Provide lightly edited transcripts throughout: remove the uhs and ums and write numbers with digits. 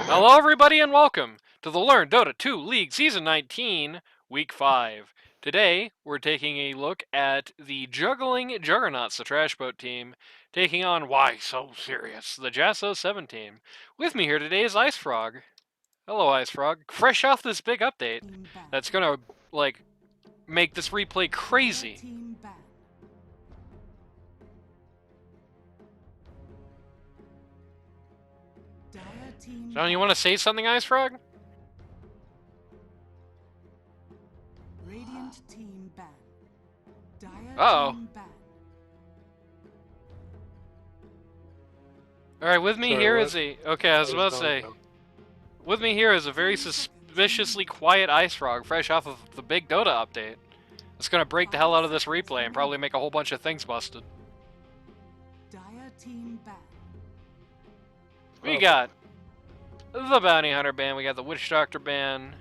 Hello, everybody, and welcome to the Learn Dota 2 League Season 19, Week 5. Today, we're taking a look at the Juggling Juggernauts, the Trashboat team, taking on Why So Serious, the jaso7 team. With me here today is Ice Frog. Hello, Ice Frog. Fresh off this big update that's gonna, make this replay crazy. Don't you want to say something, Ice Frog? Radiant team ban. Dire Uh-oh. team ban. Alright, with me Sorry, here what? is a... Okay, I was about to say... With me here is a very suspiciously quiet Ice Frog, fresh off of the big Dota update. It's gonna break the hell out of this replay and probably make a whole bunch of things busted. Dire team ban. We got the Bounty Hunter ban, we got the Witch Doctor ban.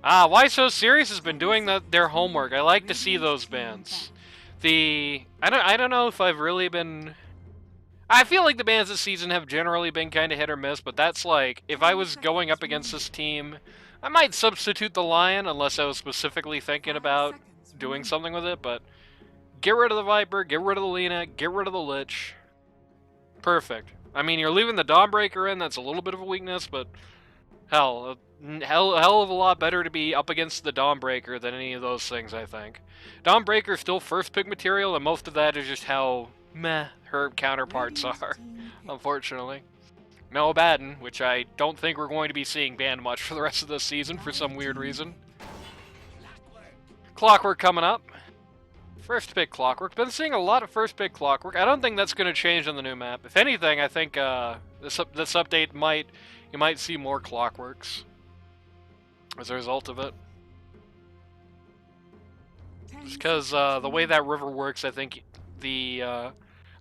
Ah, Why So Serious has been doing their homework. I like to see those bans. I don't know if I've really been... I feel like the bans this season have generally been kind of hit or miss, but that's like, if I was going up against this team, I might substitute the Lion unless I was specifically thinking about doing something with it, but get rid of the Viper, get rid of the Lina, get rid of the Lich. Perfect. I mean, you're leaving the Dawnbreaker in, that's a little bit of a weakness, but hell of a lot better to be up against the Dawnbreaker than any of those things, I think. Dawnbreaker is still first pick material, and most of that is just how meh her counterparts are, unfortunately. No Abaddon, which I don't think we're going to be seeing banned much for the rest of this season for some weird reason. Clockwork coming up. First pick Clockwork. Been seeing a lot of first pick Clockwork. I don't think that's going to change on the new map. If anything, I think this update you might see more Clockworks as a result of it. Just because the way that river works, I think the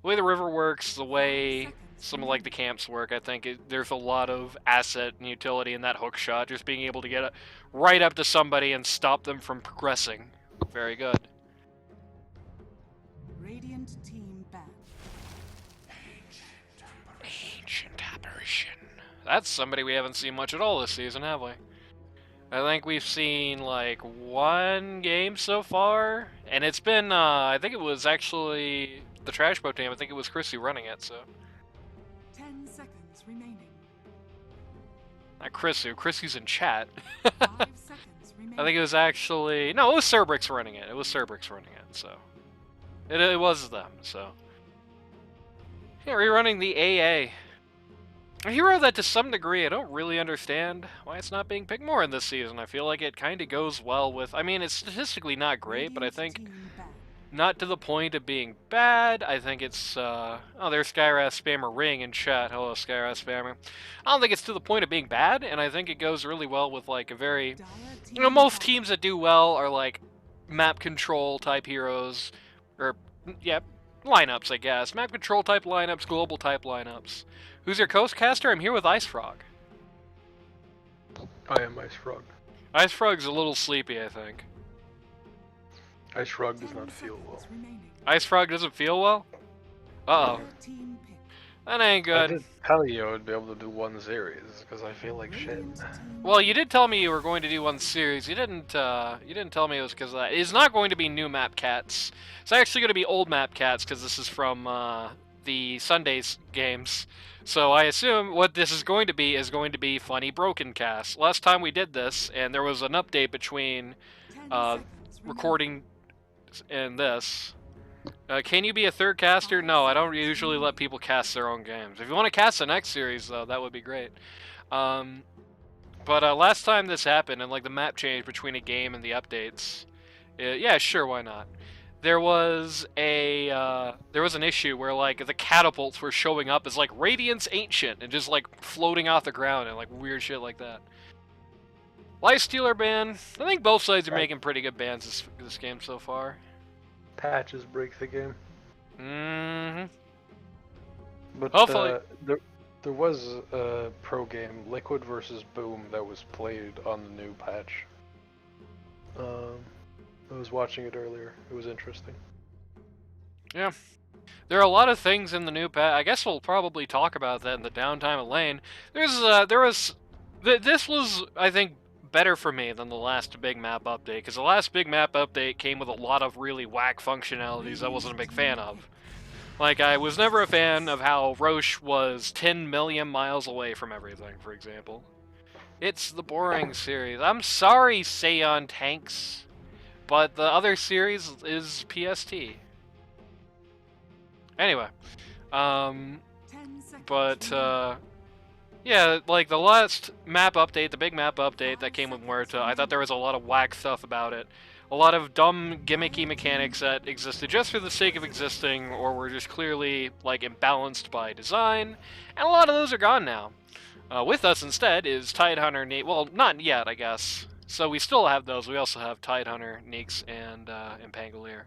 way the river works, the way some of like the camps work, I think there's a lot of asset and utility in that hook shot. Just being able to get it right up to somebody and stop them from progressing. Very good. Radiant team ban. Ancient Apparition. That's somebody we haven't seen much at all this season, have we? I think we've seen like one game so far, and it's been, I think it was actually the Trashboat team. I think it was Chrissy running it, so. 10 seconds remaining. Not Chrissy, Chrissy's in chat. 5 seconds remaining. I think it was actually, no, it was Cerberix running it. It was Cerberix running it, so. It was them, so. Yeah, rerunning the AA. A hero that to some degree I don't really understand why it's not being picked more in this season. I feel like it kind of goes well with... I mean, it's statistically not great, but I think not to the point of being bad. I think it's... Oh, there's Skyraz Spammer Ring in chat. Hello, Skyraz Spammer. I don't think it's to the point of being bad, and I think it goes really well with, like, a very... You know, most teams that do well are, like, map control type heroes. Or, yeah, lineups, I guess. Map control type lineups, global type lineups. Who's your co-caster? I'm here with Ice Frog. I am Ice Frog. Ice Frog's a little sleepy, I think. Ice Frog does not feel well. Ice Frog doesn't feel well? Uh-oh. That ain't I good. did tell you I would be able to do one series, because I feel like shit. Well, you did tell me you were going to do one series. You didn't tell me it was because of that. It's not going to be new map cats. It's actually going to be old map cats, because this is from, the Sundays games. So I assume what this is going to be funny broken cast. Last time we did this, and there was an update between recording and this. Can you be a third caster? No, I don't usually let people cast their own games. If you want to cast the next series, though, that would be great. But last time this happened, and like the map changed between a game and the updates, yeah, sure, why not? There was an issue where like the catapults were showing up as like Radiance Ancient and just like floating off the ground and like weird shit like that. Lifestealer ban. I think both sides are making pretty good bans this game so far. Patches break the game. Mm-hmm. But hopefully. There was a pro game, Liquid versus Boom, that was played on the new patch. I was watching it earlier. It was interesting. Yeah. There are a lot of things in the new patch. I guess we'll probably talk about that in the downtime of lane. This was, I think, better for me than the last big map update, because the last big map update came with a lot of really whack functionalities I wasn't a big fan of. Like, I was never a fan of how Roche was 10 million miles away from everything, for example. It's the boring series. I'm sorry, Seion Tanks, but the other series is PST. Anyway, 10 seconds but, remaining. yeah, like the last map update, the big map update that came with Muerta, I thought there was a lot of whack stuff about it. A lot of dumb, gimmicky mechanics that existed just for the sake of existing, or were just clearly, like, imbalanced by design, and a lot of those are gone now. With us instead is Tidehunter Neek. Well, not yet, I guess. So we still have those. We also have Tidehunter, Neeks, and Pangolier.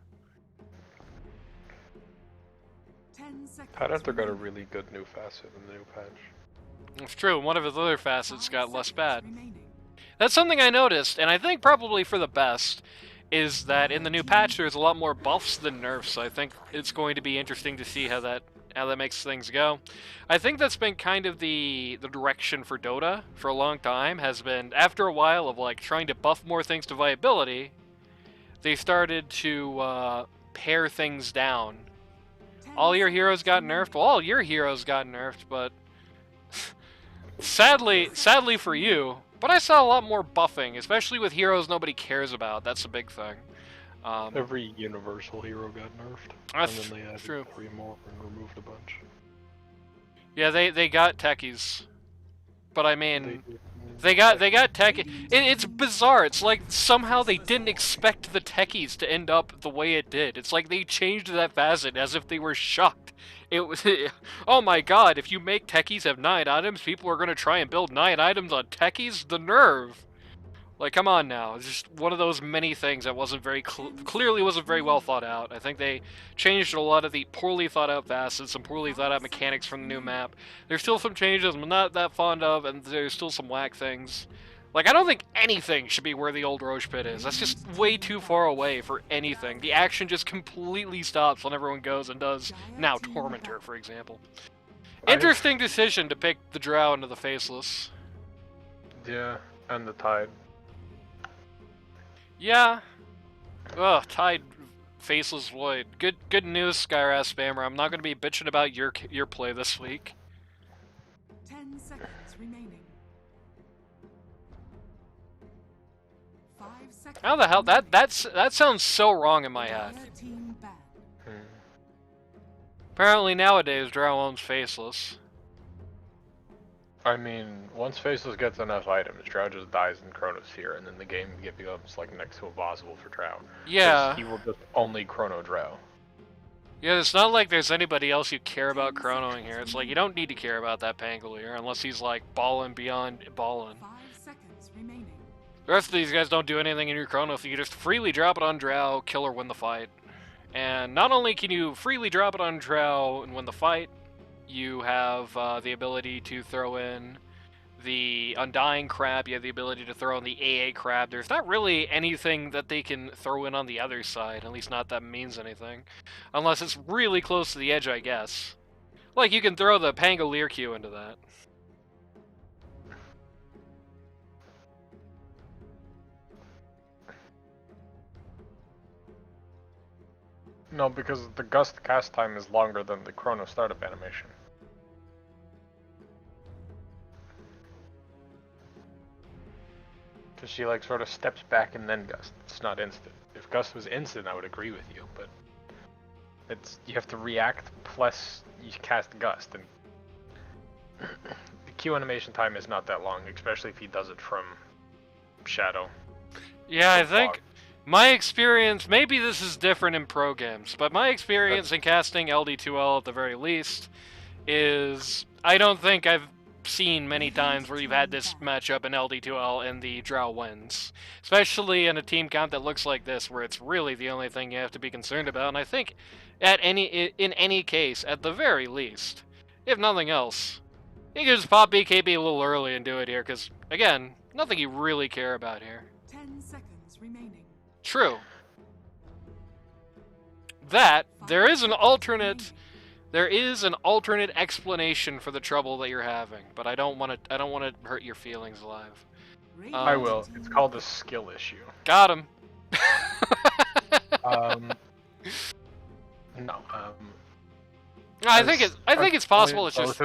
10 seconds Tidehunter got a remaining. really good new facet in the new patch. It's true, one of his other facets 5 got less seconds bad. remaining. That's something I noticed, and I think probably for the best, is that in the new patch there's a lot more buffs than nerfs. I think it's going to be interesting to see how that makes things go. I think that's been kind of the direction for Dota for a long time, has been after a while of like trying to buff more things to viability, they started to pare things down. 10 All your heroes seconds got remaining. nerfed. Well, all your heroes got nerfed, but sadly for you, but I saw a lot more buffing, especially with heroes nobody cares about. That's a big thing. Every universal hero got nerfed, That's and then they added true. 3 more and removed a bunch. Yeah, they got techies, but I mean, did. they got techies. It's bizarre. It's like somehow they didn't expect the techies to end up the way it did. It's like they changed that facet as if they were shocked. It was, oh my god! If you make techies have 9 items, people are gonna try and build 9 items on techies. The nerve! Like, come on now. It's just one of those many things that wasn't very clearly wasn't very well thought out. I think they changed a lot of the poorly thought out facets and poorly thought out mechanics from the new map. There's still some changes I'm not that fond of, and there's still some whack things. Like, I don't think anything should be where the old Roche Pit is. That's just way too far away for anything. The action just completely stops when everyone goes and does, now, Tormentor, for example. Interesting decision to pick the Drow into the Faceless. Yeah, and the Tide. Yeah. Ugh, Tide Faceless Void. Good news, Skyras Spammer. I'm not going to be bitching about your play this week. 10 seconds remaining. 5 seconds. How the hell? remaining. That sounds so wrong in my head. Dire team ban. Apparently nowadays, Drow owns Faceless. I mean, once Faceless gets enough items, Drow just dies in Chronosphere, and then the game becomes like next to impossible for Drow. 'Cause Yeah. he will just only Chrono Drow. Yeah, it's not like there's anybody else you care about chronoing here. It's like, you don't need to care about that Pangolier unless he's like ballin' beyond ballin'. 5 seconds remaining. The rest of these guys don't do anything in your chrono, so you just freely drop it on Drow, kill or win the fight. And not only can you freely drop it on Drow and win the fight, you have the ability to throw in the Undying Crab, you have the ability to throw in the AA Crab. There's not really anything that they can throw in on the other side, at least not that means anything. Unless it's really close to the edge, I guess. Like, you can throw the Pangolier Q into that. No, because the Gust cast time is longer than the Chrono startup animation. Because she like sort of steps back and then Gust. It's not instant. If Gust was instant, I would agree with you, but you have to react plus you cast Gust, and the Q animation time is not that long, especially if he does it from Shadow. Yeah, I think my experience, maybe this is different in pro games, but my experience in casting LD2L at the very least is I don't think I've seen many times where you've had this matchup in LD2L and the Drow wins. Especially in a team count that looks like this, where it's really the only thing you have to be concerned about, and I think in any case, at the very least, if nothing else, you can just pop BKB a little early and do it here, because, again, nothing you really care about here. 10 seconds remaining. True. that there is an alternate explanation for the trouble that you're having, but I don't want to hurt your feelings alive. I will. It's called a skill issue. Got him. No. I think it's possible. It's just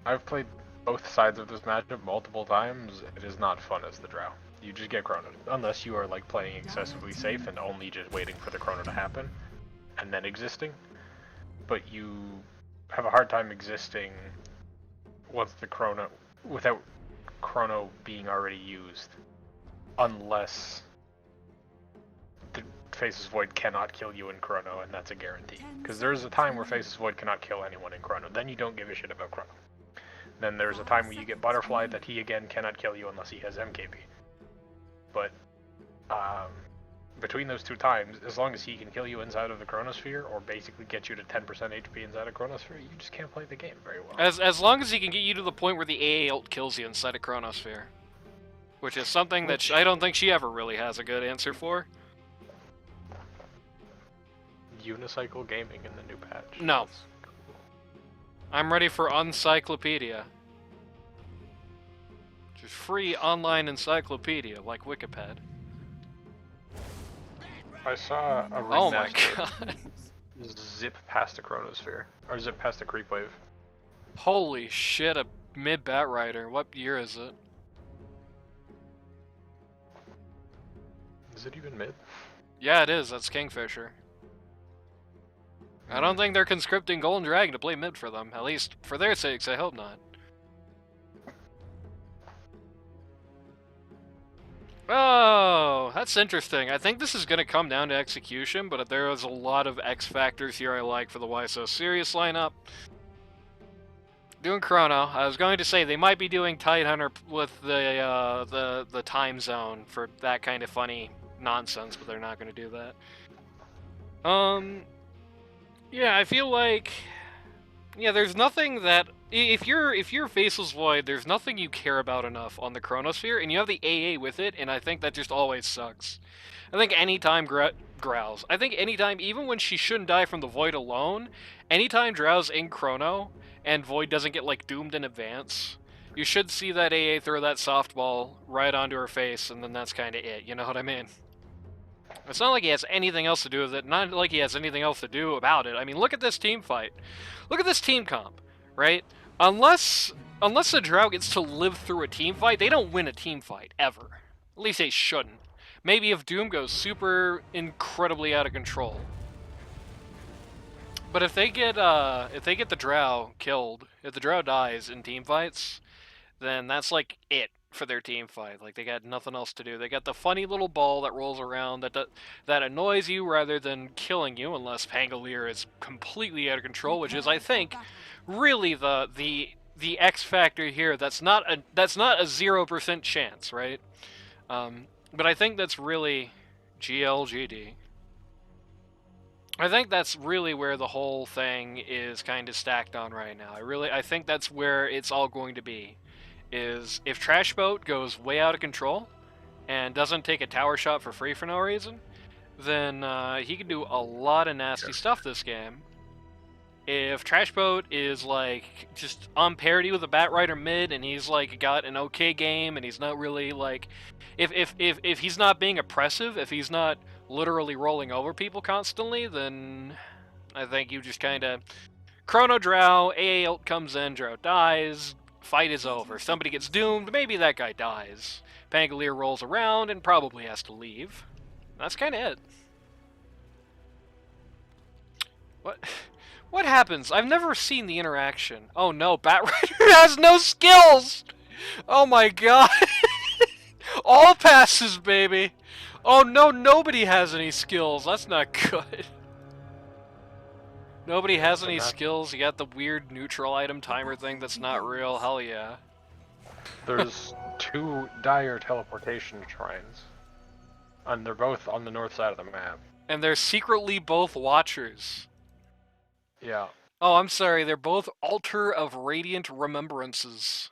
I've played both sides of this matchup multiple times. It is not fun as the drow. You just get chronoed, unless you are like playing excessively safe and only just waiting for the chrono to happen, and then existing. But you have a hard time existing once the chrono, without chrono being already used, unless the Faceless Void cannot kill you in chrono, and that's a guarantee. Because there's a time where Faceless Void cannot kill anyone in chrono, then you don't give a shit about chrono. Then there's a time where you get Butterfly that he again cannot kill you unless he has MKB. But between those two times, as long as he can kill you inside of the Chronosphere, or basically get you to 10% HP inside of Chronosphere, you just can't play the game very well. As long as he can get you to the point where the AA ult kills you inside of Chronosphere. Which is something that I don't think she ever really has a good answer for. Unicycle gaming in the new patch. No. I'm ready for Uncyclopedia. Just free online encyclopedia, like Wikiped. I saw a Oh my remaster god. zip past a Chronosphere, or zip past a creep wave. Holy shit, a mid-bat rider. What year is it? Is it even mid? Yeah, it is. That's Kingfisher. I don't think they're conscripting Golden Dragon to play mid for them. At least, for their sakes, I hope not. Oh, that's interesting. I think this is going to come down to execution, but there is a lot of X factors here I like for the Why So Serious lineup. Doing Chrono. I was going to say they might be doing Tidehunter with the time zone for that kind of funny nonsense, but they're not going to do that. Yeah, I feel like, yeah, there's nothing that if you're Faceless Void, there's nothing you care about enough on the Chronosphere, and you have the AA with it, and I think that just always sucks. I think anytime Growls, I think anytime, even when she shouldn't die from the Void alone, anytime Drow's in Chrono and Void doesn't get like doomed in advance, you should see that AA throw that softball right onto her face, and then that's kind of it. You know what I mean? It's not like he has anything else to do with it, not like he has anything else to do about it. I mean, look at this team fight. Look at this team comp, right? Unless the Drow gets to live through a team fight, they don't win a team fight, ever. At least they shouldn't. Maybe if Doom goes super incredibly out of control. But if they get the Drow killed, if the Drow dies in team fights, then that's like it for their team fight. Like, they got nothing else to do. They got the funny little ball that rolls around that annoys you rather than killing you, unless Pangolier is completely out of control, which is, I think, really the X factor here. That's not a 0% chance, right? But I think that's really GLGD. I think that's really where the whole thing is kind of stacked on right now. I think that's where it's all going to be. Is if Trashboat goes way out of control and doesn't take a tower shot for free for no reason, then he can do a lot of nasty stuff this game. If Trashboat is like just on parity with a Bat Rider mid and he's like got an okay game and he's not really like, if he's not being oppressive, if he's not literally rolling over people constantly, then I think you just kind of Chrono Drow, AA ult comes in, Drow dies, fight is over. Somebody gets doomed, maybe that guy dies. Pangolier rolls around and probably has to leave. That's kind of it. What happens? I've never seen the interaction. Oh no, Bat Rider has no skills! Oh my god. All passes, baby. Oh no, nobody has any skills. That's not good. Nobody has any skills. You got the weird neutral item timer thing that's not real. Hell yeah. There's 2 dire teleportation shrines, and they're both on the north side of the map. And they're secretly both watchers. Yeah. Oh, I'm sorry. They're both Altar of Radiant Remembrances.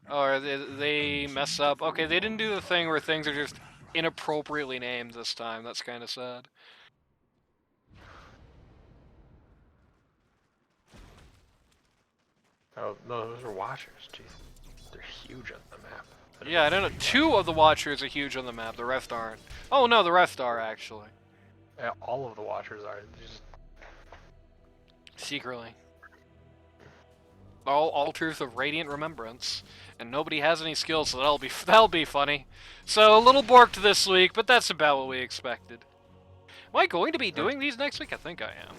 Or they mess up. Okay, they didn't do the thing where things are just inappropriately named this time. That's kind of sad. Oh, no, those are watchers. Jeez. They're huge on the map. Yeah, I don't know. 2 of the Watchers are huge on the map. The rest aren't. Oh no, the rest are actually. Yeah, all of the watchers are. Just... Secretly. All altars of radiant remembrance, and nobody has any skills, so that'll be funny. So a little borked this week, but that's about what we expected. Am I going to be doing these next week? I think I am.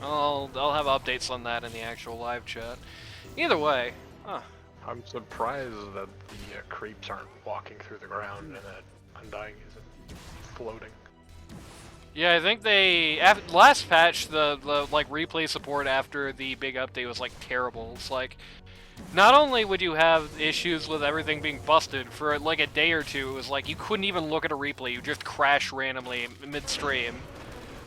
I'll have updates on that in the actual live chat. Either way, I'm surprised that the creeps aren't walking through the ground and that Undying isn't floating. yeah, I think they last patch the like replay support after the big update was like terrible. It's like not only would you have issues with everything being busted for like a day or two, it was like you couldn't even look at a replay; you just crash randomly midstream.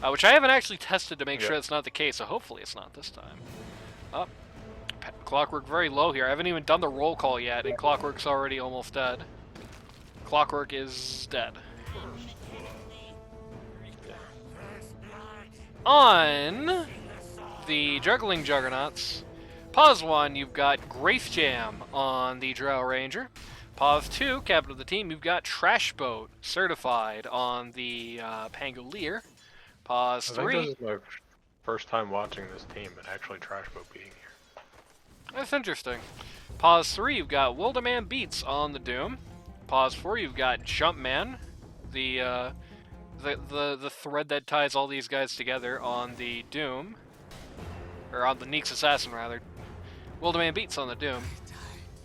Which I haven't actually tested to make sure that's not the case, so hopefully it's not this time. Up. Clockwork very low here. I haven't even done the roll call yet, and Clockwork's already almost dead. Clockwork is dead. On the Juggling Juggernauts, pause 1, you've got Grace Jam on the Drow Ranger. Pause 2, captain of the team, you've got Trashboat certified on the Pangolier. Pause 3. I think this is my first time watching this team and actually Trashboat being here. That's interesting. Pause 3, you've got Wilderman Beats on the Doom. Pause 4, you've got Jumpman, the thread that ties all these guys together on the Doom. Or on the Neek's Assassin, rather. Wilderman Beats on the Doom.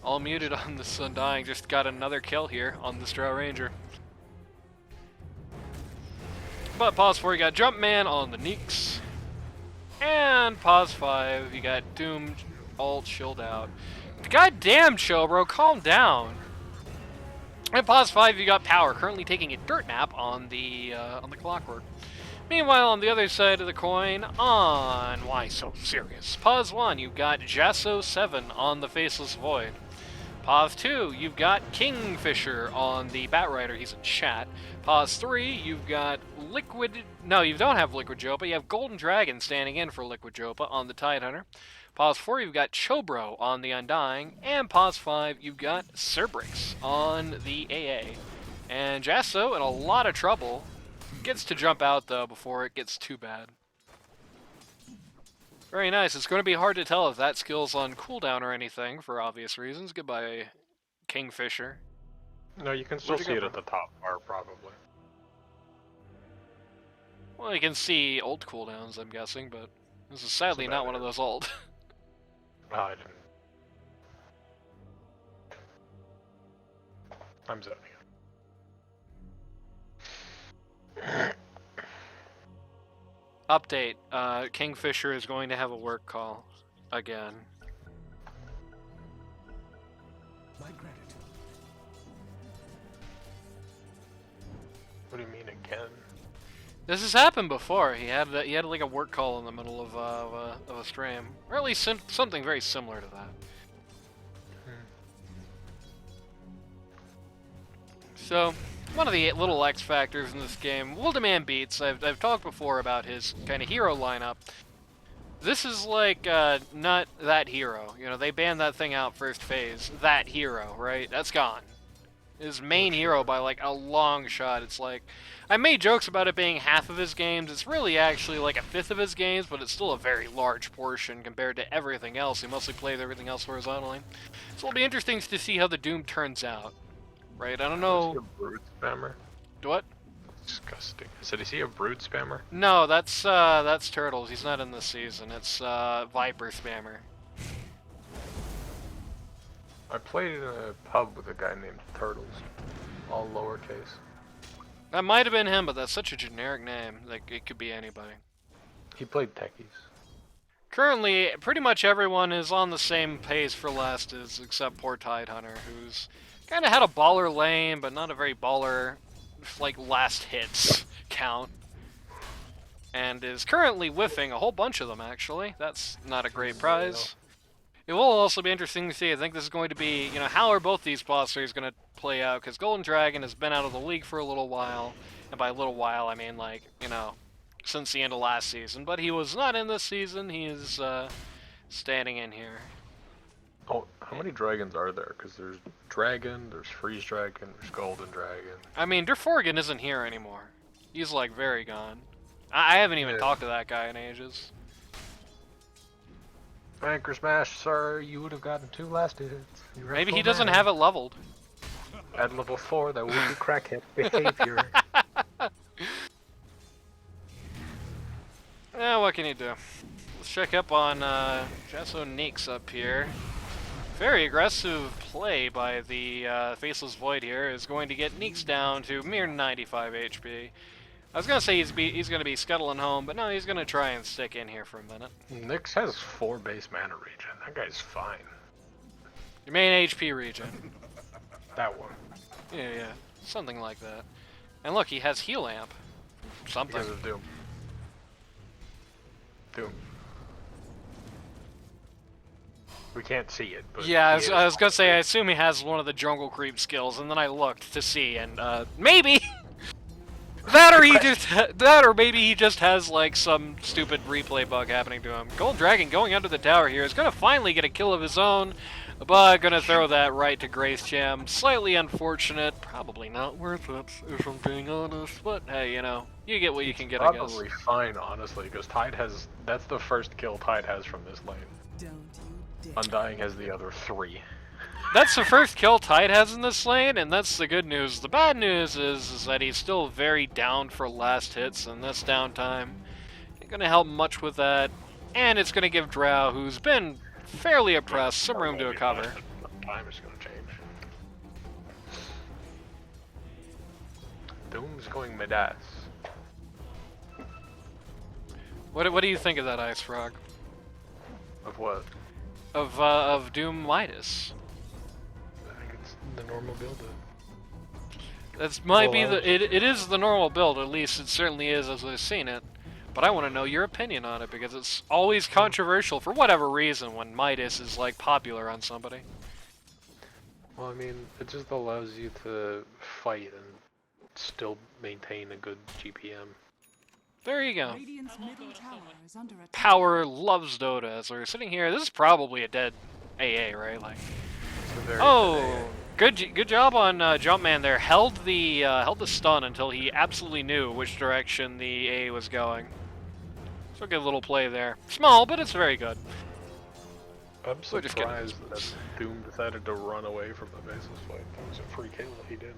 All muted on this Undying, just got another kill here on the Drow Ranger. But pause 4, you got Jumpman on the Neeks. And pause 5, you got Doom all chilled out. Goddamn, Chobro, calm down. And pause 5, you got Power, currently taking a dirt nap on the Clockwork. Meanwhile, on the other side of the coin, on Why So Serious? Pause 1, you've got jaso7 on the Faceless Void. Pause 2, you've got Kingfisher on the Batrider, he's in chat. Pause 3, you've got Liquid... No, you don't have Liquid Jopa, you have Golden Dragon standing in for Liquid Jopa on the Tidehunter. Pause 4, you've got Chobro on the Undying. And pause 5, you've got Cerberix on the AA. And Jaso, in a lot of trouble, gets to jump out, though, before it gets too bad. Very nice. It's going to be hard to tell if that skill's on cooldown or anything, for obvious reasons. Goodbye, Kingfisher. No, you can still see it at the top bar, probably. Well, you can see old cooldowns, I'm guessing, but this is sadly not one of those old. No, I didn't. I'm zoning it. Update, Kingfisher is going to have a work call again. My gratitude. What do you mean again? This has happened before. He had like a work call in the middle of a stream, or at least something very similar to that. So, one of the little X factors in this game, Wilderman Beats. I've talked before about his kind of hero lineup. This is like not that hero. You know, they banned that thing out first phase. That hero, right? That's gone. His main hero by like a long shot. It's like, I made jokes about it being half of his games. It's really actually like a fifth of his games, but it's still a very large portion compared to everything else. He mostly plays everything else horizontally. So it'll be interesting to see how the Doom turns out. Right? I don't know. Is he a brood spammer? What? Disgusting. I said, is he a brood spammer? No, that's Turtles. He's not in this season. It's Viper spammer. I played in a pub with a guy named Turtles, all lowercase. That might have been him, but that's such a generic name. Like, it could be anybody. He played techies. Currently, pretty much everyone is on the same pace for last is, except poor Tidehunter, who's kind of had a baller lane, but not a very baller, like, last hits count. And is currently whiffing a whole bunch of them, actually. That's not a great prize. It will also be interesting to see. I think this is going to be, you know, how are both these boss series going to play out? Because Golden Dragon has been out of the league for a little while. And by a little while, I mean, like, you know, since the end of last season. But he was not in this season. He is standing in here. many dragons are there? Because there's dragon, there's freeze dragon, there's golden dragon. I mean, Derforgan isn't here anymore. He's like very gone. I haven't even talked to that guy in ages. Anchor smash, sir. You would have gotten 2 last hits. Maybe he doesn't have it leveled. At level 4, that would be crackhead behavior. What can you do? Let's check up on jaso7 up here. Very aggressive play by the Faceless Void here is going to get Neeks down to mere 95 HP. I was gonna say he's gonna be scuttling home, but no, he's gonna try and stick in here for a minute. Nyx has 4 base mana regen. That guy's fine. Your main HP regen. That one. Yeah, something like that. And look, he has heal amp. Something. Because of Doom. Doom. We can't see it, but Yeah, I was gonna say, I assume he has one of the jungle creep skills, and then I looked to see, and maybe that or maybe he just has like some stupid replay bug happening to him. Gold Dragon going under the tower here is gonna finally get a kill of his own, but gonna throw that right to Grace Jam. Slightly unfortunate, probably not worth it if I'm being honest. But hey, you know, you get what you can get, I guess. Probably fine, honestly, because Tide has. That's the first kill Tide has from this lane. Don't you dare. Undying has the other 3. That's the first kill Tide has in this lane, and that's the good news. The bad news is that he's still very down for last hits, and this downtime ain't gonna help much with that. And it's gonna give Drow, who's been fairly oppressed, some room to recover. Time is gonna change. Doom's going mid-ass. What do you think of that, Ice Frog? Of what? Of Doom Midas? I think it's the normal build. That might be Well, it is the normal build, at least it certainly is as I've seen it. But I want to know your opinion on it, because it's always controversial for whatever reason when Midas is like popular on somebody. Well, I mean, it just allows you to fight and still maintain a good GPM. There you go. Radiant's middle tower is under attack. Power loves Dota. As we're sitting here, this is probably a dead AA, right? Like, It's a very oh, good job on Jumpman there. Held the stun until he absolutely knew which direction the A was going. So good little play there. Small, but it's very good. I'm We're just getting surprised that Doom decided to run away from the baseless fight. That was a free kill that he didn't.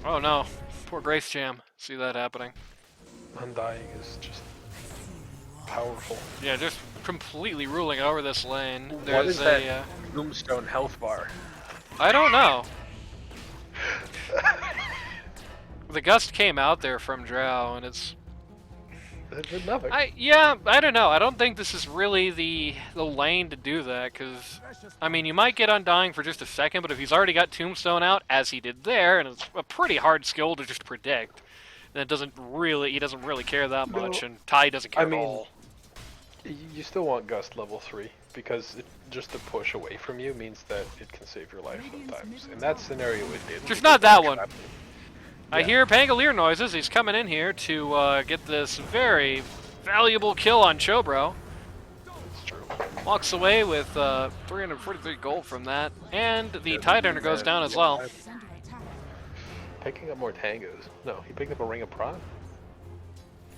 Oh no, poor Grace Jam. See that happening. Undying is just powerful. Yeah, just completely ruling over this lane. What There's is that Doomstone health bar? I don't know. The Gust came out there from Drow, and it's... It's nothing. I don't know. I don't think this is really the lane to do that, because, I mean, you might get Undying for just a second, but if he's already got Tombstone out, as he did there, and it's a pretty hard skill to just predict, then he doesn't really care that much, and Ty doesn't care at all. You still want Gust level 3, because just to push away from you means that it can save your life sometimes. In that scenario it did. Just not that one. I hear Pangolier noises. He's coming in here to get this very valuable kill on Chobro. It's true. Walks away with 343 gold from that, and the Tidehunter goes down as well. Is under attack. Picking up more tangos. No, he picked up a ring of prod.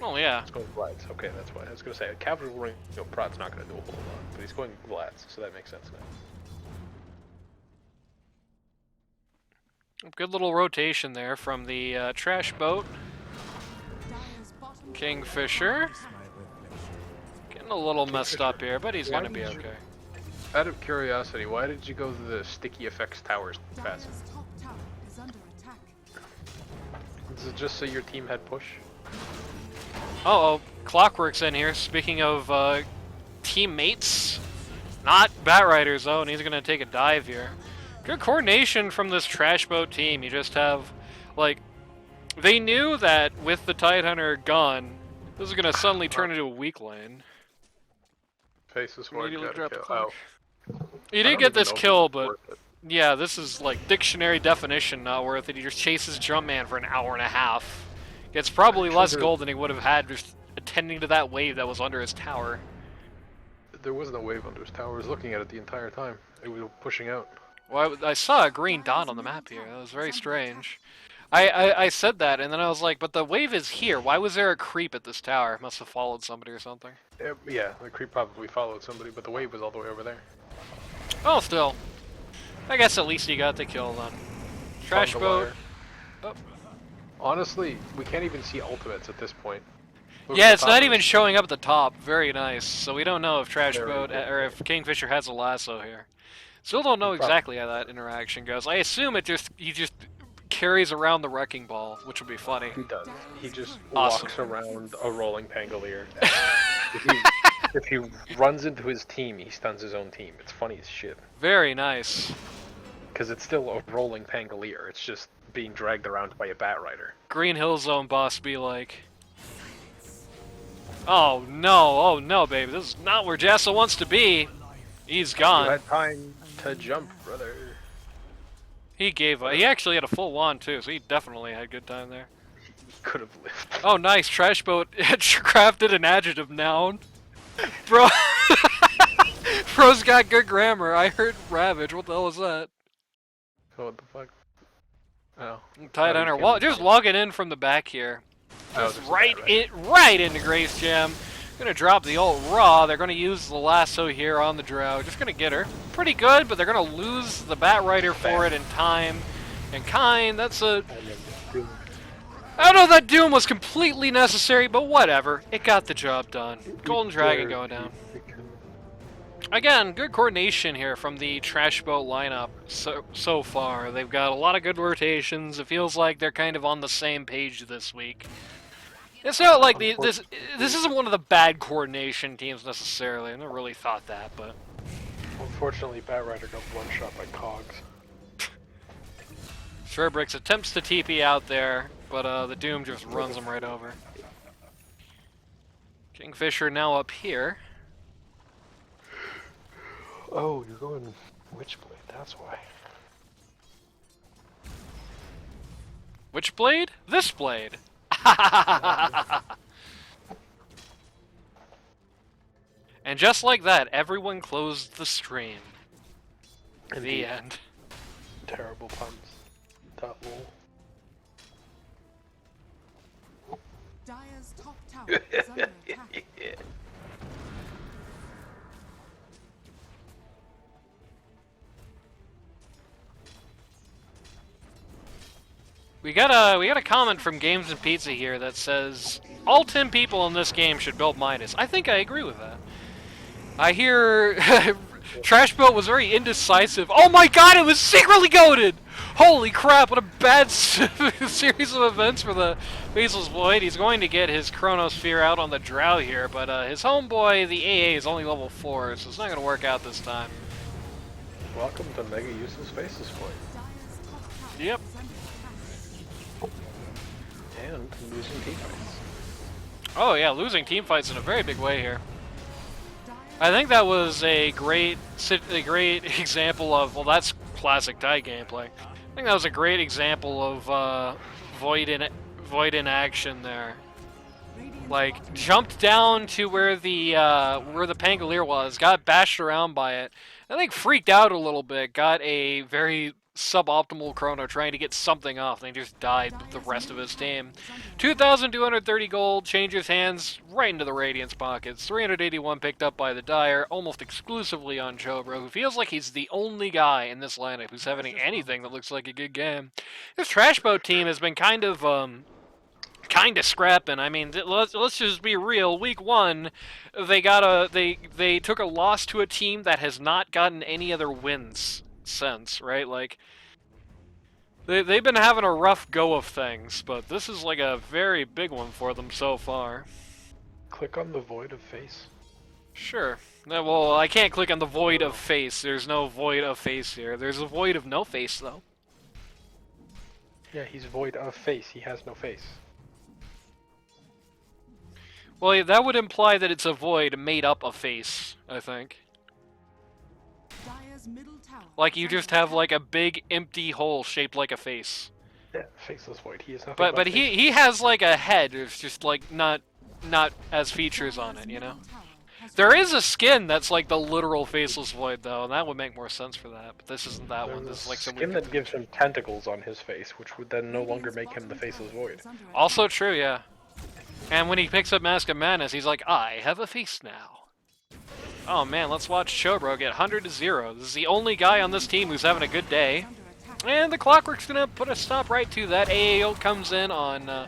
Oh yeah. He's going Vlads. Okay, that's why. I was gonna say a capital ring of prod's not gonna do a whole lot, but he's going Vlads, so that makes sense now. Good little rotation there from the Trashboat. Dyer's bottom Kingfisher. Getting a little messed up here, but he's gonna be Why did okay. Out of curiosity, why did you go to the sticky effects towers passive? Dyer's top tower is under attack. Is it just so your team had push? Uh-oh, Clockwork's in here. Speaking of teammates, not Batriders though, and he's gonna take a dive here. Good coordination from this Trashboat team. You just have, like, they knew that with the Tidehunter gone, this is gonna suddenly turn into a weak lane. Faces Immediately got a drop the kill. clock. Oh. You I did don't get even this know if kill, it's but worth it. yeah, this is like dictionary definition not worth it. He just chases Jumpman for an hour and a half. Gets probably less gold than he would have had just attending to that wave that was under his tower. There was no wave under his tower. I was looking at it the entire time. It was pushing out. Well, I saw a green dot on the map here. That was very strange. I said that, and then I was like, but the wave is here. Why was there a creep at this tower? Must have followed somebody or something. Yeah, the creep probably followed somebody, but the wave was all the way over there. Oh, still. I guess at least you got the kill then. Trashboat. Oh. Honestly, we can't even see ultimates at this point. Look Yeah, at it's the not top even of it. showing up at the top. Very nice. So we don't know if Trashboat Very or if Kingfisher has a lasso here. Still don't know exactly how that interaction goes. I assume he just carries around the wrecking ball, which would be funny. He does. He just Awesome. walks around a rolling pangolier. If he runs into his team, he stuns his own team. It's funny as shit. Very nice. Because it's still a rolling pangolier. It's just being dragged around by a bat rider. Green Hill Zone boss be like, oh no, baby, this is not where Jaso wants to be. He's You gone. had time to jump, brother. He gave up. He actually had a full wand too, so he definitely had good time there. He could have lived. Oh, nice. Trashboat crafted an adjective noun. Bro. Bro's got good grammar. I heard ravage. What the hell was that? Oh, what the fuck? Oh. Tight Oh, ender. you can't- Just logging in from the back here. Oh, Just there's right that, right. right into Grace Gem. Gonna drop the ult raw. They're gonna use the lasso here on the drow. Just gonna get her. Pretty good, but they're gonna lose the bat rider for it in time and kind. That's a. I don't know if that doom was completely necessary, but whatever. It got the job done. Golden Dragon going down. Again, good coordination here from the Trashboat lineup so far. They've got a lot of good rotations. It feels like they're kind of on the same page this week. It's not like this isn't one of the bad coordination teams necessarily. I never really thought that, but Unfortunately, Bat Rider got one shot by Cogs. Sherbricks attempts to TP out there, but the Doom just runs him right over. Kingfisher now up here. Oh, you're going Witchblade, that's why. Which blade? This blade. And just like that, everyone closed the stream. The end. Terrible puns. Dot lol. Dire's top tower is under attack. We got a comment from Games and Pizza here that says all 10 people in this game should build Midas. I think I agree with that. I hear Trashboat was very indecisive. Oh my god, it was secretly goaded! Holy crap, what a bad series of events for the Faceless Void. He's going to get his Chronosphere out on the Drow here, but his homeboy, the AA, is only level 4, so it's not going to work out this time. Welcome to Mega Useless Faces Point. Dire's top tower Yep. is under attack. And losing teammates. Oh yeah, losing team fights in a very big way here. Dire's I think that was a great example of, well, that's classic TIE gameplay. I think that was a great example of Void in action there. Radiant's Like, bottom jumped down to where the Pangolier was, got bashed around by it. I think freaked out a little bit, got a very suboptimal chrono trying to get something off, and he just died with the rest of his team. 2,230 gold, changes hands right into the Radiance pockets. 381 picked up by the Dire, almost exclusively on Chobra, who feels like he's the only guy in this lineup who's having anything that looks like a good game. This Trashboat team has been kind of scrapping. I mean, let's just be real. Week 1, they took a loss to a team that has not gotten any other wins since, right? Like, they've been having a rough go of things, but this is like a very big one for them so far. Click on the Void of Face. Sure. Well, I can't click on the void of face. There's no void of face here. There's a void of no face, though. Yeah, he's Void of Face. He has no face. Well, that would imply that it's a void made up of face, I think. Dire's middle tower Like, you is just under have, attack. like, a big, empty hole shaped like a face. Yeah, Faceless Void. He is nothing But face. he has, like, a head. It's just, like, not as features on it, you know? Dire's middle tower There is a skin that's like the literal Faceless Void, though, and that would make more sense for that. But this isn't that one. There's This is a like some skin weird... that gives him tentacles on his face, which would then no longer make him the Faceless Void. Also true, yeah. And when he picks up Mask of Madness, he's like, I have a face now. Oh man, let's watch Chobro get 100-0. This is the only guy on this team who's having a good day. And the Clockwork's gonna put a stop right to that. AAO comes in on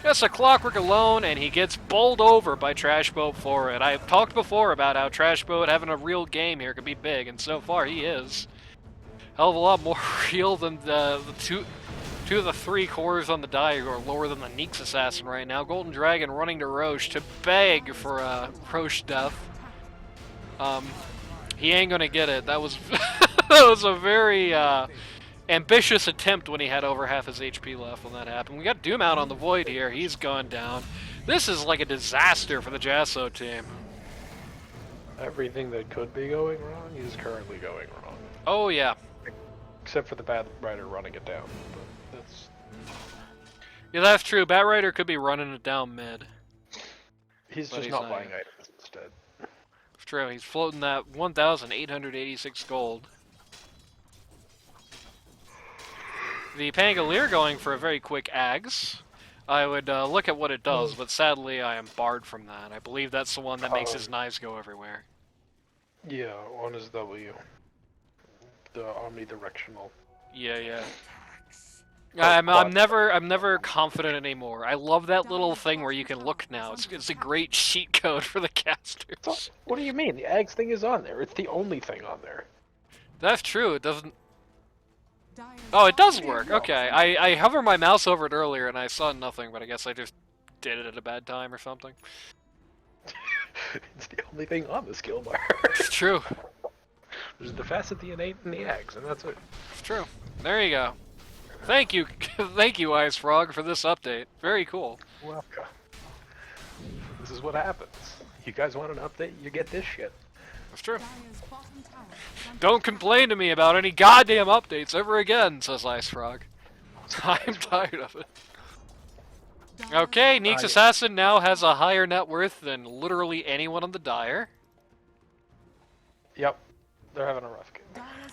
just a Clockwork alone, and he gets bowled over by Trashboat for it. I've talked before about how Trashboat having a real game here could be big, and so far he is. Hell of a lot more real than the two of the 3 cores on the die are lower than the Neeks Assassin right now. Golden Dragon running to Roche to beg for Roche death. He ain't gonna get it. That was that was a very ambitious attempt when he had over half his HP left when that happened. We got Doom out on the Void here. He's gone down. This is like a disaster for the Jaso team. Everything that could be going wrong is currently going wrong. Oh yeah. Except for the Bat Rider running it down. But that's... Yeah, that's true. Bat Rider could be running it down mid. He's But just he's not not. buying items instead. It's true. He's floating that 1,886 gold. The Pangolier going for a very quick Ags. I would look at what it does, but sadly I am barred from that. I believe that's the one that makes his knives go everywhere. Yeah, on his W. The omnidirectional. Yeah. Oh, I'm never confident anymore. I love that little thing where you can look now. It's a great cheat code for the casters. So, what do you mean? The Ags thing is on there. It's the only thing on there. That's true. It doesn't. Oh, it does work. Okay. I hovered my mouse over it earlier and I saw nothing, but I guess I just did it at a bad time or something. It's the only thing on the skill bar. It's true. There's the facet, the innate, and the Ags, and that's it. It's true. There you go. Thank you, thank you, Ice Frog, for this update. Very cool. Welcome. This is what happens. You guys want an update, you get this shit. It's true. Don't complain to me about any goddamn updates ever again, says Ice Frog. I'm tired of it. Okay, Neeks Assassin now has a higher net worth than literally anyone on the Dire. Yep. They're having a rough game.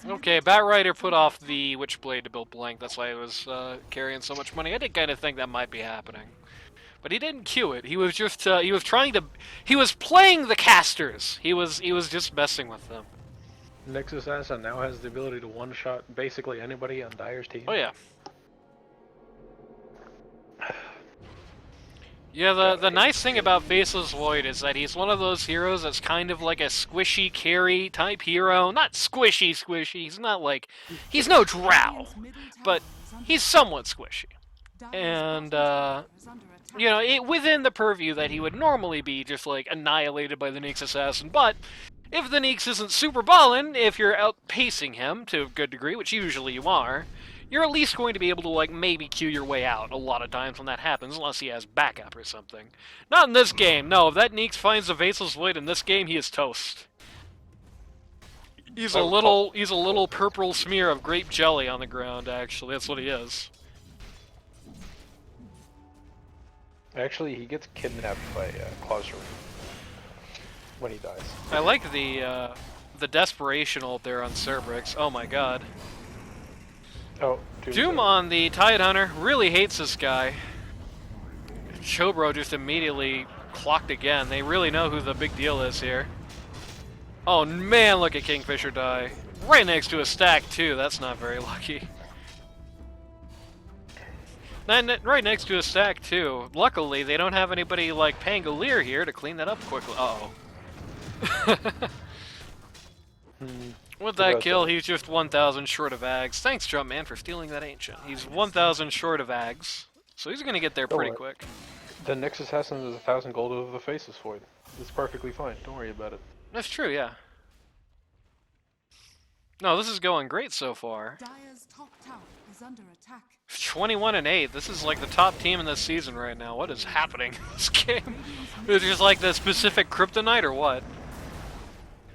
Okay, Bat Rider put off the Witchblade to build Blank, that's why he was carrying so much money. I did kind of think that might be happening. But he didn't queue it. He was just, he was playing the casters. He was just messing with them. Next Assassin now has the ability to one-shot basically anybody on Dire's team. Oh yeah. Yeah, the nice thing about Faceless Void is that he's one of those heroes that's kind of like a squishy carry type hero. Not squishy, he's not like... He's no Drow, but he's somewhat squishy. And, you know, within the purview that he would normally be just, like, annihilated by the Neeks Assassin, but if the Neeks isn't super ballin', if you're outpacing him to a good degree, which usually you are, you're at least going to be able to, like, maybe queue your way out a lot of times when that happens, unless he has backup or something. Not in this game, no. If that Neeks finds the Faceless Void in this game, he is toast. He's a little purple smear of grape jelly on the ground, actually. That's what he is. Actually, he gets kidnapped by Clausura when he dies. I like the desperation ult there on Cerberix. Oh my god. Oh, Doom on the Tide Hunter really hates this guy. Chobro just immediately clocked again. They really know who the big deal is here. Oh man, look at Kingfisher die. Right next to a stack too, that's not very lucky. Right next to a stack too. Luckily, they don't have anybody like Pangolier here to clean that up quickly. Uh-oh. With that kill, he's just 1,000 short of Ags. Thanks, Jumpman, for stealing that Ancient. He's 1,000 short of Ags, so he's gonna get there pretty quick. The next Assassin is 1,000 gold over the Faceless Void. It's perfectly fine, don't worry about it. That's true, yeah. No, this is going great so far. Dire's top tower is under attack. 21-8. This is like the top team in this season right now. What is happening in this game? Is it just like the specific Kryptonite or what?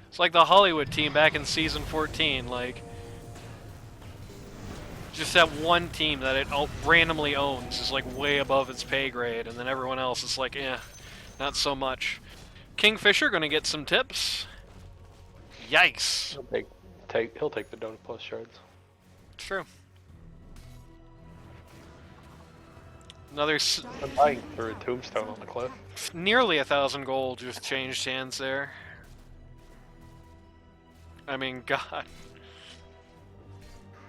It's like the Hollywood team back in season 14, like just that one team that it randomly owns is like way above its pay grade, and then everyone else is like, eh, not so much. Kingfisher gonna get some tips. Yikes. He'll take the donut plus shards. True. Another I'm buying through a tombstone on the cliff. nearly 1,000 gold just changed hands there. I mean, God.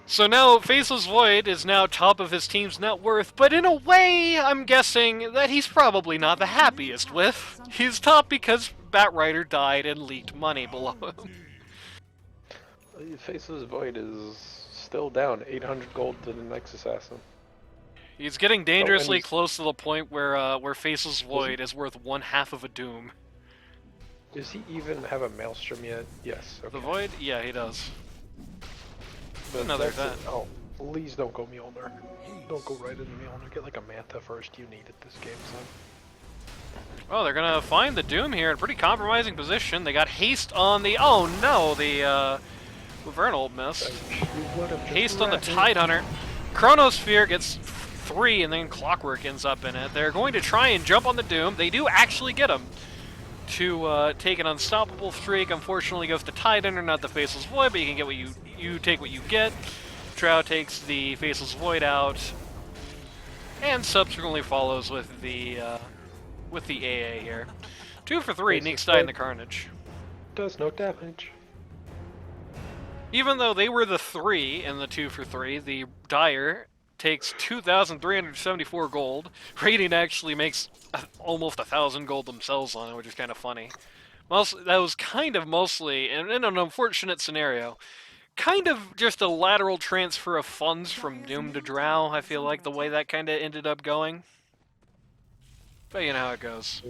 So now Faceless Void is now top of his team's net worth, but in a way, I'm guessing that he's probably not the happiest with. He's top because Batrider died and leaked money below him. Faceless Void is still down 800 gold to the next assassin. He's getting dangerously he's- close to the point where Faceless Void is worth 1/2 of a Doom. Does he even have a Maelstrom yet? Yes. Okay. The Void? Yeah, he does. But another that's event. it. Oh, please don't go Mjolnir. Don't go right into Mjolnir. Get like a Manta first. You need it this game, son. Well, they're gonna find the Doom here in a pretty compromising position. They got haste on the... Oh no, the Vernal miss. Haste on the Tide Hunter. Chronosphere gets 3 and then Clockwork ends up in it. They're going to try and jump on the Doom. They do actually get him to take an unstoppable streak. Unfortunately goes to Tide Hunter, not the Faceless Void, but you can get what you take what you get. Trow takes the Faceless Void out and subsequently follows with the AA here. 2 for 3, Neeks died in the Carnage. Does no damage. Even though they were the 3 in the 2 for 3, the Dire takes 2,374 gold. Radiant actually makes almost 1,000 gold themselves on it, which is kind of funny. That was kind of mostly, and in an unfortunate scenario, kind of just a lateral transfer of funds from Doom to Drow, I feel like, the way that kind of ended up going. But you know how it goes.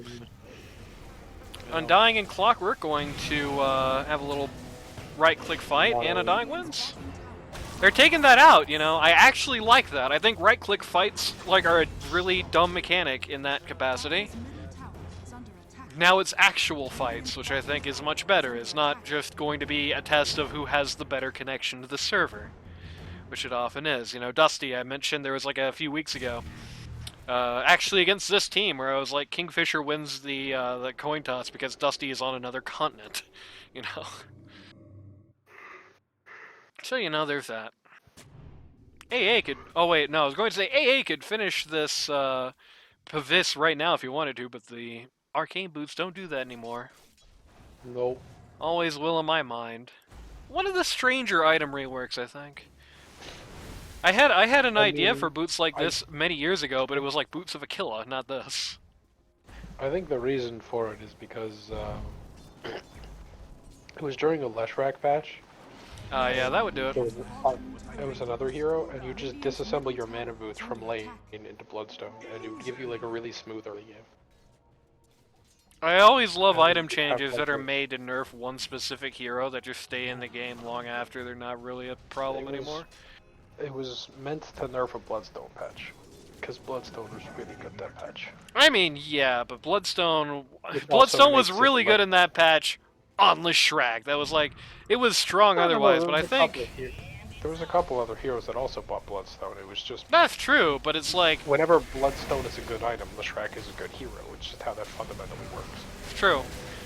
Undying and Clockwork going to have a little right-click fight, and Undying wins. They're taking that out, you know. I actually like that. I think right-click fights are a really dumb mechanic in that capacity. Now it's actual fights, which I think is much better. It's not just going to be a test of who has the better connection to the server, which it often is. You know, Dusty, I mentioned there was like a few weeks ago, actually against this team, where I was like, Kingfisher wins the coin toss because Dusty is on another continent, you know. So, you know, there's that. AA could... Oh, wait, no, I was going to say AA could finish this Pavis right now if he wanted to, but the Arcane Boots don't do that anymore. Nope. Always will in my mind. One of the stranger item reworks, I think. I had an idea for boots like this many years ago, but it was like Boots of Aquila, not this. I think the reason for it is because it was during a Leshrac patch. Yeah, that would do it. It was another hero, and you just disassemble your mana boots from lane into Bloodstone, and it would give you like a really smooth early game. I always love item changes that are made to nerf one specific hero that just stay in the game long after they're not really a problem anymore. It was meant to nerf a Bloodstone patch, because Bloodstone was really good that patch. I mean, yeah, but Bloodstone also was makes it really good in that patch on Leshrac. That was like, it was strong otherwise, but I think... There was a couple other heroes that also bought Bloodstone. It was just... That's true, but it's like... Whenever Bloodstone is a good item, Leshrac is a good hero, which is how that fundamentally works. True.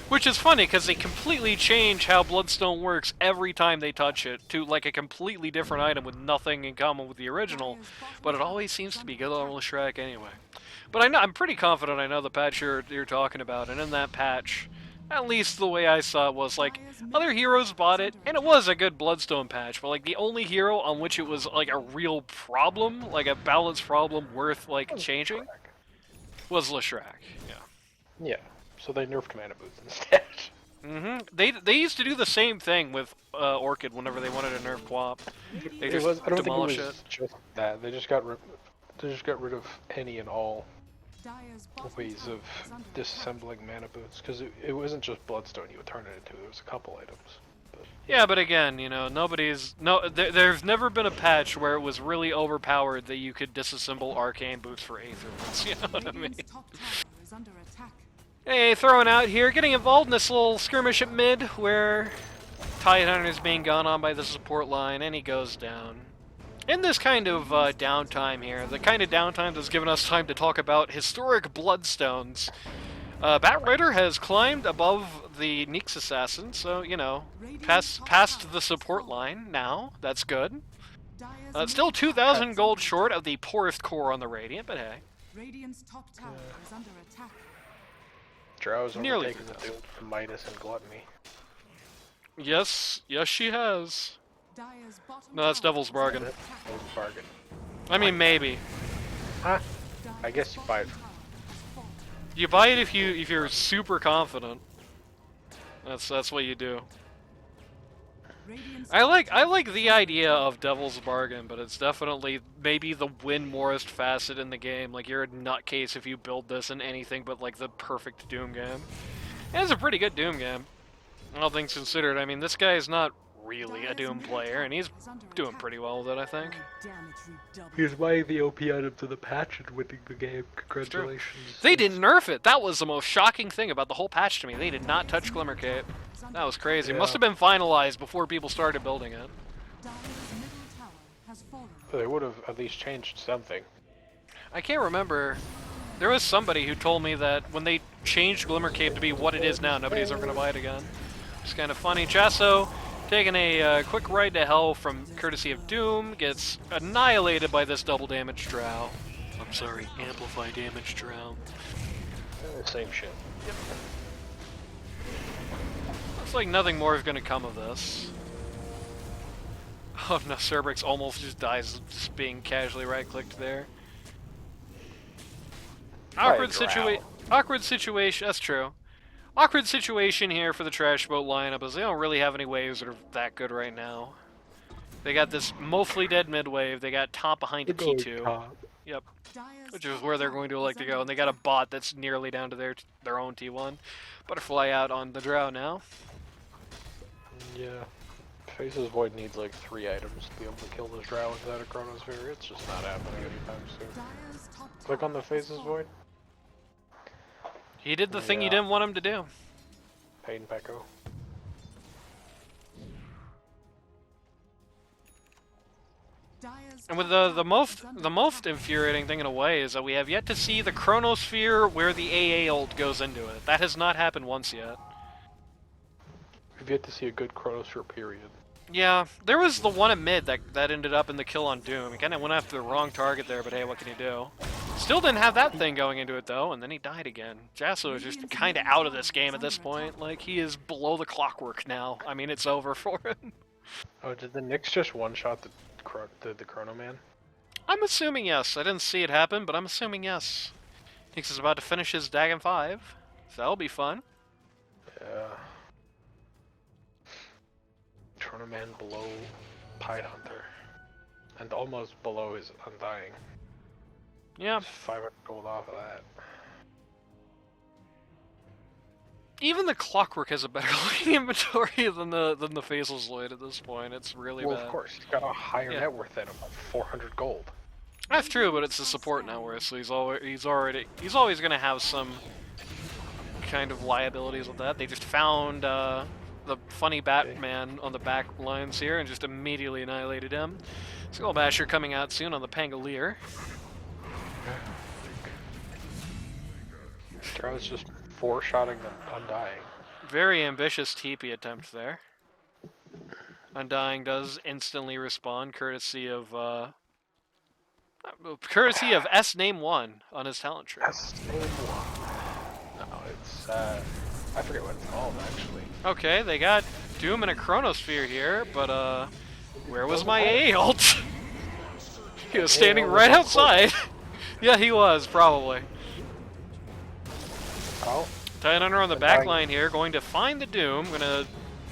Which is funny, because they completely change how Bloodstone works every time they touch it to like a completely different item with nothing in common with the original, but it always seems to be good on Leshrac anyway. But I'm pretty confident I know the patch you're talking about, and in that patch, at least the way I saw it was like, other heroes bought it, and it was a good Bloodstone patch, but like the only hero on which it was like a real problem, like a balance problem worth like changing, was Leshrac. Yeah. Yeah. So they nerfed mana boots instead. They used to do the same thing with Orchid whenever they wanted to nerf Quap. They just demolish it. Just that. They just got rid of any and all ways of disassembling mana boots, because it wasn't just Bloodstone you would turn it into. There was a couple items. Yeah, but again, you know, there's never been a patch where it was really overpowered that you could disassemble arcane boots for Aether boots. You know what I mean? Hey, throwing out here, getting involved in this little skirmish at mid, where Tide Hunter is being gone on by the support line, and he goes down. In this kind of downtime here, the kind of downtime that's given us time to talk about historic Bloodstones, Batrider has climbed above the Nyx assassin, so you know, past the support line now. That's good. Still 2,000 gold short of the poorest core on the Radiant, but hey. Radiant's top tower is under attack. Drow's Nearly overtaken the Doom from Midas and Gluttony. Yes, yes, she has. Dire's bottom No, that's tower Devil's is Bargain. under attack. No bargain. I mean, maybe. Huh? Dire's I guess you buy it. bottom tower has fallen. You buy it if you're super confident. That's what you do. Radiant's I top like tower the is under idea attack. of Devil's Bargain, but it's definitely maybe the win morest facet in the game. Like, you're a nutcase if you build this in anything but like the perfect Doom game. And it's a pretty good Doom game, all things considered. I mean, this guy is not really a Doom player, and he's doing pretty well with it, I think. He's buying the OP item to the patch and winning the game. Congratulations. They didn't nerf it. That was the most shocking thing about the whole patch to me. They did not touch Glimmer Cape. That was crazy. It must have been finalized before people started building it. Dire's middle tower has fallen. They would have at least changed something. I can't remember. There was somebody who told me that when they changed Glimmer Cape to be what it is now, nobody's ever going to buy it again. It's kind of funny. Jaso, taking a quick ride to hell from courtesy of Doom, gets annihilated by this double damage drow. I'm sorry, amplify damage drow. Same shit. Looks like nothing more is going to come of this. Oh no, Cerberix almost just dies just being casually right-clicked there. Awkward situation, that's true. Awkward situation here for the Trashboat lineup is they don't really have any waves that are that good right now. They got this mostly dead mid wave, they got top behind a T2. Yep. Dire's Which is top where they're tower going to is like to under go, and they got a attack. bot that's nearly down to their own T1. Butterfly out on the Drow now. Yeah. Faces Void needs like 3 items to be able to kill this Drow without a Chronosphere. It's just not happening anytime soon. Dire's top Click on tower the has Faces fallen. Void. He did the thing you Yeah. didn't want him to do. Pain Pecco. Dire's And with top the tower is most under attack. infuriating thing in a way is that we have yet to see the Chronosphere where the AA ult goes into it. That has not happened once yet. We've yet to see a good Chronosphere period. Yeah, there was the one at mid that ended up in the kill on Doom. He kind of went after the wrong target there, but hey, what can you do? Still didn't have that thing going into it though, and then he died again. Jaso is just kind of out of this game at this point. Like, he is below the clockwork now. I mean, it's over for him. Oh, did the Nyx just one-shot the Chrono Man? I'm assuming yes. I didn't see it happen, but I'm assuming yes. Nyx is about to finish his Dagon 5, so that'll be fun. Yeah. Chrono Man below Pied Hunter. And almost below his Undying. Yeah, 500 gold off of that. even the Clockwork has a better looking inventory than the Facel's Lloyd at this point. It's really Well, bad. of course, he's got a higher Yeah. net worth than him, 400 gold. That's true, but it's a support network, so he's always gonna have some kind of liabilities with that. They just found the funny Batman on the back lines here and just immediately annihilated him. Skull Basher coming out soon on the Pangolier. Drow's just four-shotting the Undying. Very ambitious TP attempt there. Undying does instantly respawn, courtesy of S19W5 on his talent tree. That's the same one. No, it's, I forget what it's called, actually. Okay, they got Doom and a Chronosphere here, but where was my AA ult? He was standing right outside. Yeah, he was, probably. Oh, Tidehunter on the back line here, going to find the Doom, gonna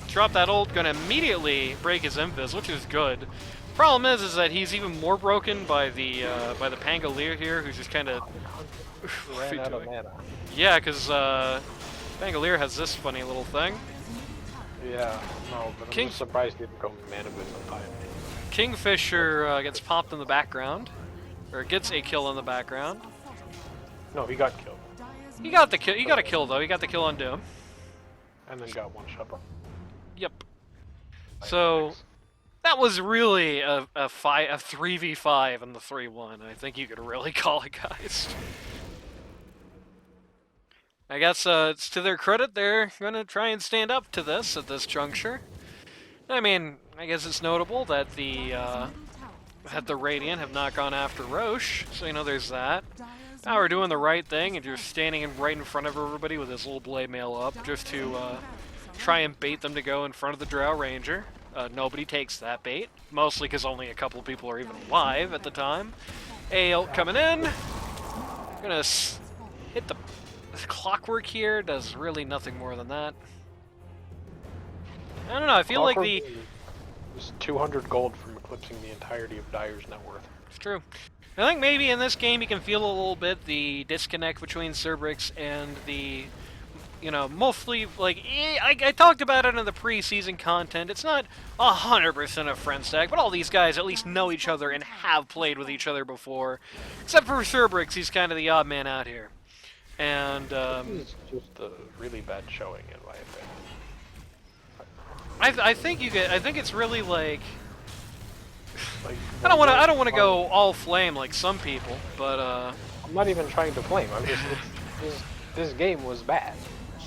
drop that ult, gonna immediately break his invis, which is good. Problem is that he's even more broken by the Pangolier here, who's just kind of ran out of mana. yeah, because Pangolier has this funny little thing. Yeah, no, but I'm King- just surprised he didn't go mana boots on time. Kingfisher gets popped in the background, or gets a kill in the background. No, he got killed. He got the kill. He got a kill though. He got the kill on Doom. And then got one shot. Yep. So that was really a 3v5 and the 3-1. I think you could really call it, guys. I guess it's to their credit they're gonna try and stand up to this at this juncture. I mean, I guess it's notable that the Radiant have not gone after Roche, so there's that. Now we're doing the right thing and just standing right in front of everybody with his little blade mail up, just to try and bait them to go in front of the Drow Ranger. Nobody takes that bait, mostly because only a couple of people are even alive at the time. A ult coming in. Gonna hit the clockwork here. Does really nothing more than that. I don't know. I feel like the was 200 gold from eclipsing the entirety of Dyer's net worth. It's true. I think maybe in this game you can feel a little bit the disconnect between Cerberix and the, mostly, like, I talked about it in the preseason content. It's not 100% a friend stack, but all these guys at least know each other and have played with each other before. Except for Cerberix, he's kind of the odd man out here. And, It's just a really bad showing, in my opinion. I think it's really like... Like, I don't want to go all flame like some people, but I'm not even trying to flame. I'm just this game was bad.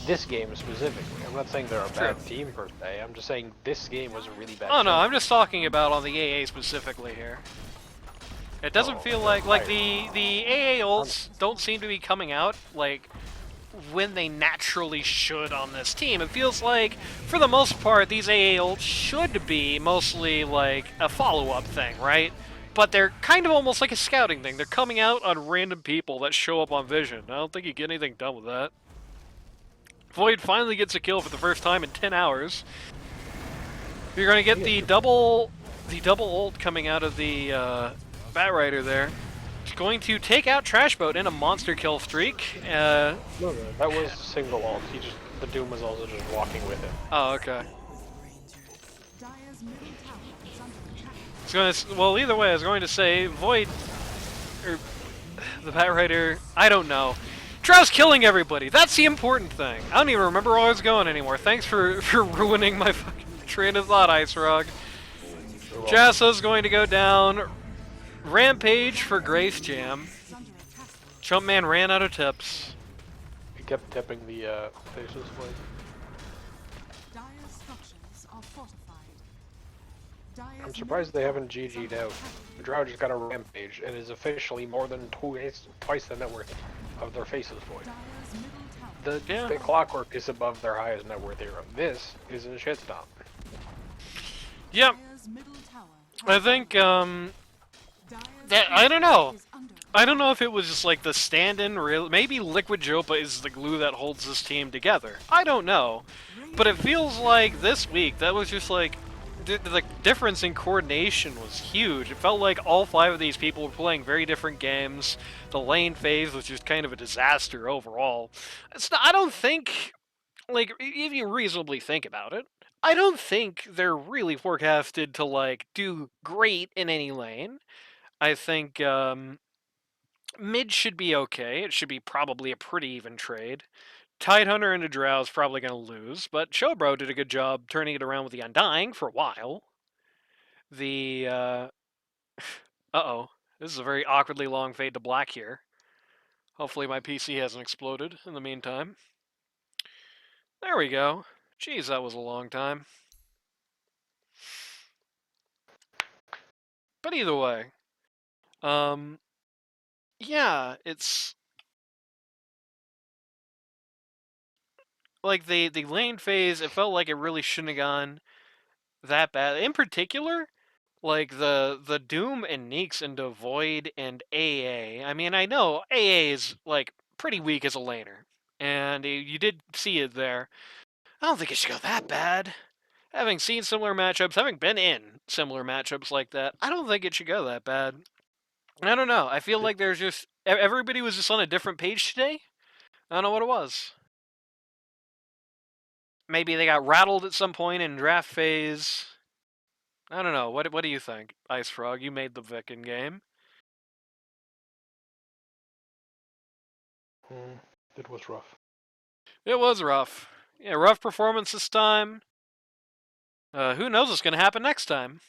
This game specifically. I'm not saying they're a bad team per se. I'm just saying this game was a really bad. Oh no, I'm just talking about on the AA specifically here. It doesn't feel like the AA ults don't seem to be coming out like when they naturally should on this team. It feels like, for the most part, these AA ults should be mostly like a follow-up thing, right? But they're kind of almost like a scouting thing. They're coming out on random people that show up on Vision. I don't think you get anything done with that. Void finally gets a kill for the first time in 10 hours. You're going to get the double ult coming out of the Batrider there. It's going to take out Trashboat in a monster kill streak. No, that was single ult. The Doom was also just walking with him. Oh, okay. Dire's middle tower is under attack. Well, either way, I was going to say Void, or the Batrider, I don't know. Drow's killing everybody. That's the important thing. I don't even remember where I was going anymore. Thanks for ruining my fucking train of thought, Ice Rog. Jaso's going to go down. Rampage for Grace Jam. Chumpman ran out of tips. He kept tipping the faces away. Dire's structures are fortified. Dire's I'm surprised they haven't GG'd out. The Drow just got a rampage and is officially more than twice the net worth of their faces void. Dire's middle tower The Clockwork is above their highest net worth hero. This is a shitstorm. Yep. Dire's middle tower I think, Dire's I don't know. is under I don't know if it was just like the stand-in, maybe Liquid Jopa is the glue that holds this team together. I don't know. But it feels like this week, that was just like, the difference in coordination was huge. It felt like all 5 of these people were playing very different games. The lane phase was just kind of a disaster overall. I don't think, like, if you reasonably think about it, I don't think they're really forecasted to, like, do great in any lane. I think mid should be okay. It should be probably a pretty even trade. Tidehunter into Drow is probably going to lose, but Showbro did a good job turning it around with the Undying for a while. The, uh-oh. This is a very awkwardly long fade to black here. Hopefully my PC hasn't exploded in the meantime. There we go. Jeez, that was a long time. But either way, yeah, it's like the lane phase, it felt like it really shouldn't have gone that bad. In particular, like the Doom and Neeks into Void and AA. I mean, I know AA is like pretty weak as a laner, and you did see it there. I don't think it should go that bad. Having seen similar matchups, having been in similar matchups like that, I don't think it should go that bad. I don't know. I feel like there's just everybody was just on a different page today. I don't know what it was. Maybe they got rattled at some point in draft phase. I don't know. What do you think, Ice Frog? You made the Vicken game. It was rough. It was rough. Yeah, rough performance this time. Who knows what's going to happen next time?